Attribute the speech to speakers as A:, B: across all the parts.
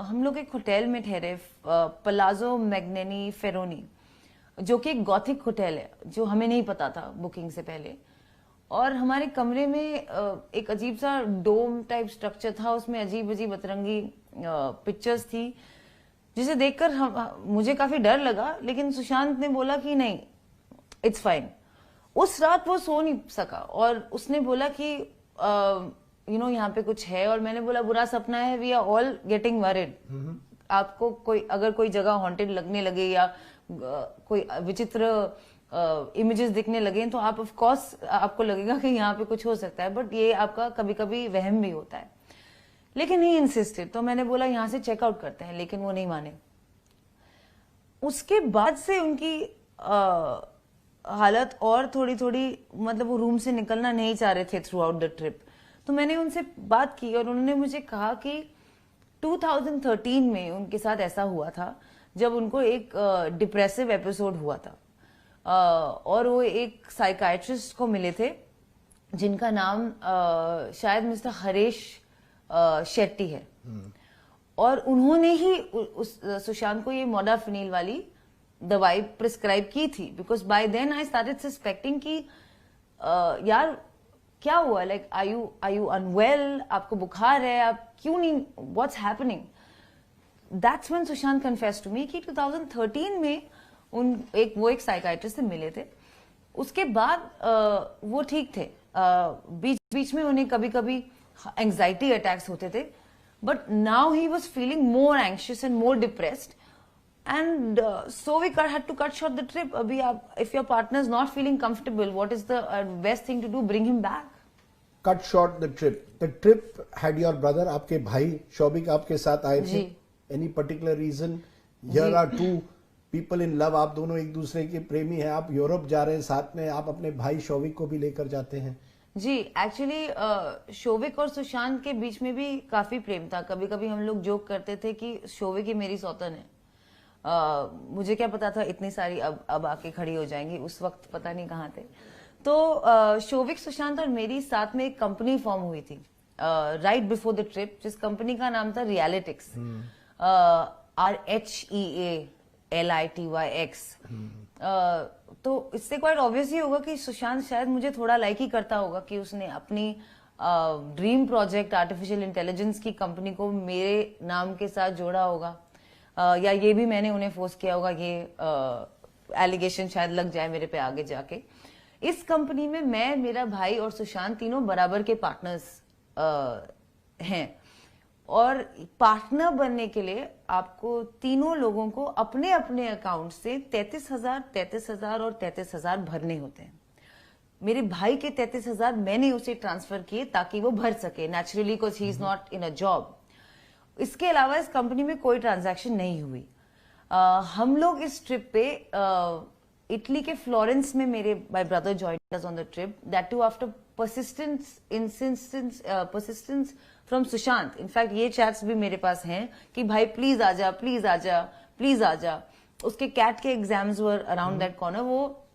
A: हम लोग एक होटल में ठहरे, पलाजो मैग्नेनी फेरोनी, जो कि एक गॉथिक होटल है, जो हमें नहीं पता था बुकिंग से पहले। और हमारे कमरे में एक अजीब सा डोम टाइप स्ट्रक्चर था, उसमें अजीब अजीब अतरंगी पिक्चर्स थी, जिसे देखकर मुझे काफी डर लगा। लेकिन सुशांत ने बोला कि नहीं, इट्स फाइन। उस रात वो सो नहीं सका और उसने बोला कि यहाँ पे कुछ है। और मैंने बोला बुरा सपना है, we are all getting worried. आपको अगर कोई जगह हॉन्टेड लगने लगे या कोई विचित्र इमेजेस दिखने लगे तो आप ऑफ कोर्स आपको लगेगा कि यहाँ पे कुछ हो सकता है, बट ये आपका कभी कभी वहम भी होता है। लेकिन ही इंसिस्टेड, तो मैंने बोला यहाँ से चेकआउट करते हैं, लेकिन वो नहीं माने। उसके बाद से उनकी हालत और थोड़ी थोड़ी, मतलब वो रूम से निकलना नहीं चाह रहे थे थ्रू आउट द ट्रिप। तो मैंने उनसे बात की और उन्होंने मुझे कहा कि 2013 में उनके साथ ऐसा हुआ था, जब उनको एक डिप्रेसिव एपिसोड हुआ था। और वो एक साइकाइट्रिस्ट को मिले थे, जिनका नाम शायद मिस्टर हरीश शेट्टी है। और उन्होंने ही सुशांत को ये मोडाफिनिल वाली दवाई प्रिस्क्राइब की थी। Because by then I started suspecting कि यार क्या हुआ, लाइक आर यू अनवेल, आपको बुखार है, आप क्यों नहीं, what's happening. That's when Sushant confessed to me कि 2013 में वो एक साइकाइट्रिस्ट से मिले थे। उसके बाद वो ठीक थे। बीच बीच में उन्हें कभी कभी एंजाइटी अटैक्स होते थे, but now he was feeling more anxious and more depressed, and so we had to cut short the trip. Abhi if your partner is not feeling comfortable, what is the best thing to do? Bring him back.
B: Cut short the trip. The trip had your brother, आपके भाई शौविक आपके साथ आए थे? Any particular reason? Here are two people in love. आप दोनों एक दूसरे के प्रेमी हैं, आप यूरोप जा रहे हैं साथ में, आप अपने भाई शौविक को भी लेकर जाते हैं।
A: जी, एक्चुअली शौविक और सुशांत के बीच में भी काफी प्रेम था। कभी कभी हम लोग जोक करते थे कि शौविक ही मेरी सौतन है। मुझे क्या पता था इतनी सारी अब आके खड़ी हो जाएंगी, उस वक्त पता नहीं कहाँ थे। तो शौविक, सुशांत और मेरी साथ में एक कंपनी फॉर्म हुई थी राइट बिफोर द ट्रिप, जिस कंपनी का नाम था रियलिटिक्स, RHEALITYX। तो इससे क्वाइट ऑब्वियस ही होगा कि सुशांत शायद मुझे थोड़ा लाइक ही करता होगा कि उसने अपनी ड्रीम प्रोजेक्ट आर्टिफिशियल इंटेलिजेंस की कंपनी को मेरे नाम के साथ जोड़ा होगा। या ये भी मैंने उन्हें फोर्स किया होगा, ये एलिगेशन शायद लग जाए मेरे पे आगे जाके। इस कंपनी में मैं, मेरा भाई और सुशांत तीनों बराबर के पार्टनर्स हैं। और पार्टनर बनने के लिए आपको तीनों लोगों को अपने अपने अकाउंट से 33,000, 33,000 और 33,000 भरने होते हैं। मेरे भाई के 33,000 मैंने उसे ट्रांसफर किए ताकि वो भर सके, naturally, because he is not in a job. इसके अलावा इस कंपनी में कोई ट्रांजैक्शन नहीं हुई। हम लोग इस ट्रिप पे इटली के फ्लोरेंस में मेरे my brother joined us on the trip, that too after persistence from Sushant. In fact ये चैट्स भी मेरे पास हैं कि भाई प्लीज आजा, प्लीज आजा, प्लीज आजा। उसके कैट के exams were around that corner. वो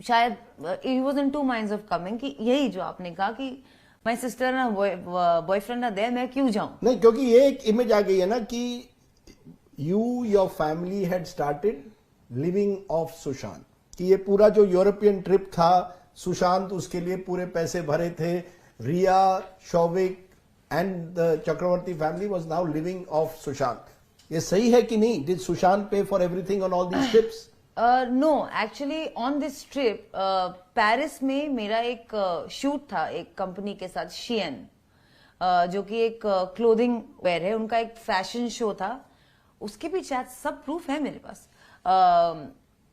A: शायद he was in two minds of coming, कि यही जो आपने कहा कि माय सिस्टर ना बॉयफ्रेंड ना दे, मैं क्यों जाऊं।
B: नहीं, क्योंकि ये एक इमेज आ गई है ना कि your family had started living of Sushant, कि ये पूरा जो यूरोपियन ट्रिप था, सुशांत उसके लिए पूरे पैसे भरे थे, Rhea, Showik and the Chakraborty family was now living of Sushant. ये सही है कि नहीं? Did Sushant pay for everything on all these trips?
A: No, actually on this trip Paris में मेरा एक शूट था एक कंपनी के साथ, शियन, जो कि एक क्लोथिंग वेयर है, उनका एक फैशन शो था। उसके भी शायद सब प्रूफ है मेरे पास।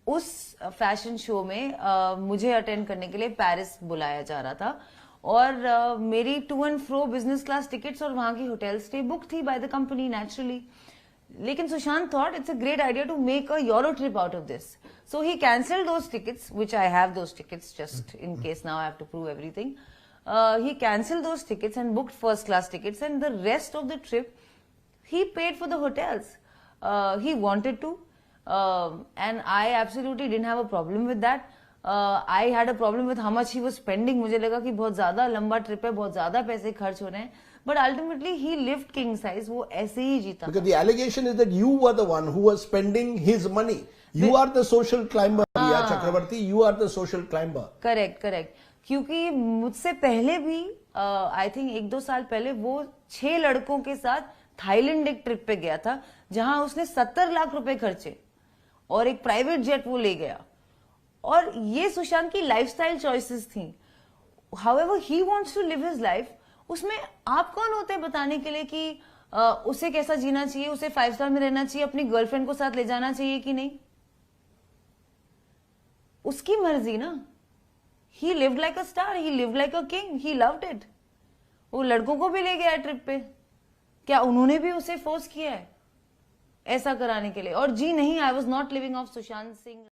A: उस फैशन शो में मुझे अटेंड करने के लिए पेरिस बुलाया जा रहा था, और मेरी to and fro business class tickets और वहां की होटल स्टे बुक थी बाय द कंपनी, नेचुरली। लेकिन Sushant thought it's a great idea to make a Euro trip out of this, so he cancelled those tickets, which I have those tickets just in case now I have to prove everything. He cancelled those tickets and booked first class tickets, and the rest of the trip he paid for the hotels. He wanted to, and I absolutely didn't have a problem with that. I had a problem with how much he was spending. मुझे लगा कि बहुत ज्यादा लंबा trip है, बहुत ज्यादा पैसे खर्च हो रहे हैं, but ultimately he lived king size, वो ऐसे ही जीता।
B: Because the allegation is that you were the one who was spending his money. You are the social climber, Riya Chakravarti. You are the social climber.
A: Correct correct, क्योंकि मुझसे पहले भी I think 1-2 साल पहले वो 6 लड़कों के साथ थाईलैंड एक ट्रिप पे गया था, जहां उसने 70 लाख रुपए खर्चे और एक प्राइवेट जेट वो ले गया। और ये सुशांत की लाइफस्टाइल चॉइसेस थी। However he wants to live his life, उसमें आप कौन होते हैं बताने के लिए कि उसे कैसा जीना चाहिए, उसे 5 स्टार में रहना चाहिए, अपनी गर्लफ्रेंड को साथ ले जाना चाहिए कि नहीं, उसकी मर्जी ना। ही lived like a star, he lived like a king, he loved it. वो लड़कों को भी ले गया ट्रिप पे, क्या उन्होंने भी उसे फोर्स किया है ऐसा कराने के लिए? और जी नहीं, I was not living of Sushant Singh.